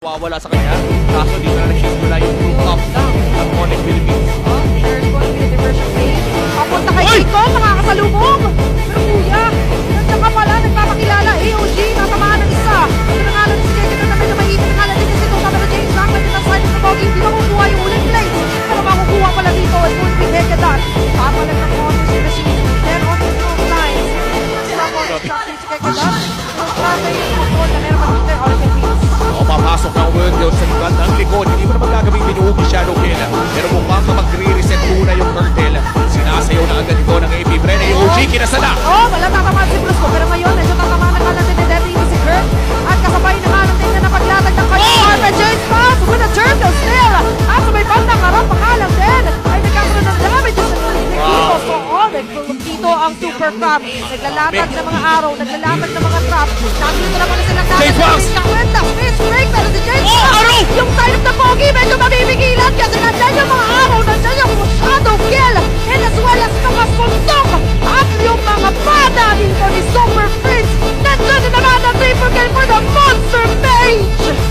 mawawala sa kanya. Kaso dito na nag-shift mula yung group up ng Onyx Philippines. There's going to be a diversion phase. Papunta kay Chico, makakasalubong. Pero kuya, nandiyan ka pala, nagpapakilala. AOG, natamaan ng isa. Pinangalan si Keke na medyo mahigit. Pinangalan din si Tito Camero James. Nakita din ang side ng Bogi. Hindi makukuha yung ulit place. Pero makukuha pala dito. It would be Hekedan. Papalag ng Onyx si Machine. Then on the front line. Sila mo, nagsabi si Hekedan. Ang traffic yung control na meron pa dito. Onyx Philippines. O papasok ng World Girls sa lugar ng likod. Hindi mo naman gagawin binuhugi Shadow Kill. Pero mukhang mag-re-reset muna yung Turtle. Sinasayaw na agad ito ng AP Bren. AOG, kinasala. Oh, wala tatamaan si Brusco. Pero ngayon, medyo tatamaan na kalan din ni Debbie si Kurt. At kasabay na kalan din na napaglatag ng kanyang Carpet James Pass with a turtle still. At sa may bandang harap, pakalang din. Ay nagkakaroon ng damage sa Nikito. So, dito ang Super Crab. Naglalatag ng mga araw, naglalatag ng mga trap. Nandito na pala silang James Pass! Kakwenta, Space Break, pero si James Pass. Yung side of the Pogi, medyo mabibigilan. Kasi nandyan yung mga araw, nandyan yung Shadow Kill. And as well as mga suntok. At yung mga bata dito ni Super Prince. Nandyan din naman ang triple kill for the Monster Mage.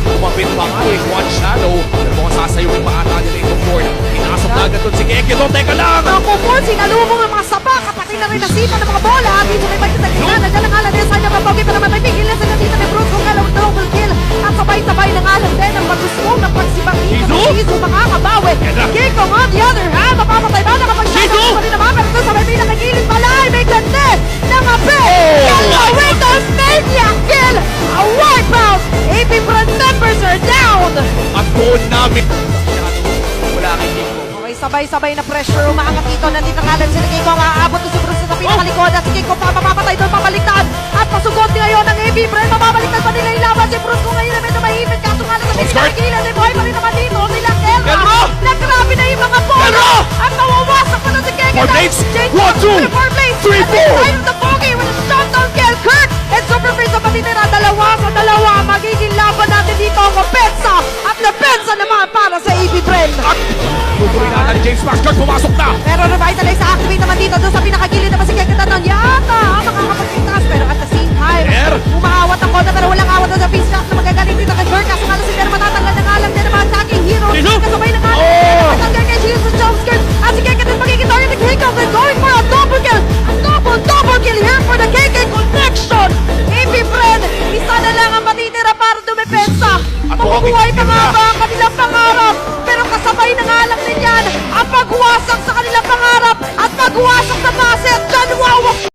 Kumapit pa nga eh, one Shadow. Pero mukhang sasayawin pa ata nila yung board. Pinasok na agad doon si Keke doon. Teka lang! Ang kupon, sinalubong ang mga sapa. Kapati na rin nasipa ng mga bola. Dito may pagkitagilan. Nandyan ang alam din sa inyo Pogi. Pero naman may pigil sa dito ni Bruce kung kalawang double kill. At sabay-sabay ng alam din ang paggusto ng pagsibang dito. Shizu makakabawi. Kiko on the other hand. Mapamatay ba? Nakapag-shadow pa rin naman. Pero sa may pinakagilid pala ay may ganda ng ape. Yellow with the maniac kill. A wipeout. AP Brand members are down. At doon namin. Wala kay Kiko. Okay, sabay-sabay na pressure. Umaangat dito. Nandito nga lang sila Kiko. Maaabot na si Bruce sa pinakalikod. At si Kiko pa mapapatay doon. Pabaliktad. At pasugot ngayon ng AP Brand. Mababaliktad pa nila ilaban si Bruce. Kung ngayon na medyo mahimit. Kaso nga lang sa pinakaligilid. Ay buhay pa rin naman dito. Sila Kelra. Nagrabe na yung mga bola. At nawawasak pa na si Keke. Four blades. James 1, 2, 3, 4. Ayun the Pogi with a shutdown kill. Kurt and Super Prince ang patinira. Dalawa sa dalawa. Magiging laban natin dito ang Pensa. At Pensa naman para sa AP Brand. At tutuloy na ni James Pass. Kurt pumasok na. Pero revitalize sa activate naman dito doon sa pinakagilid naman si Keke Tanon. Yata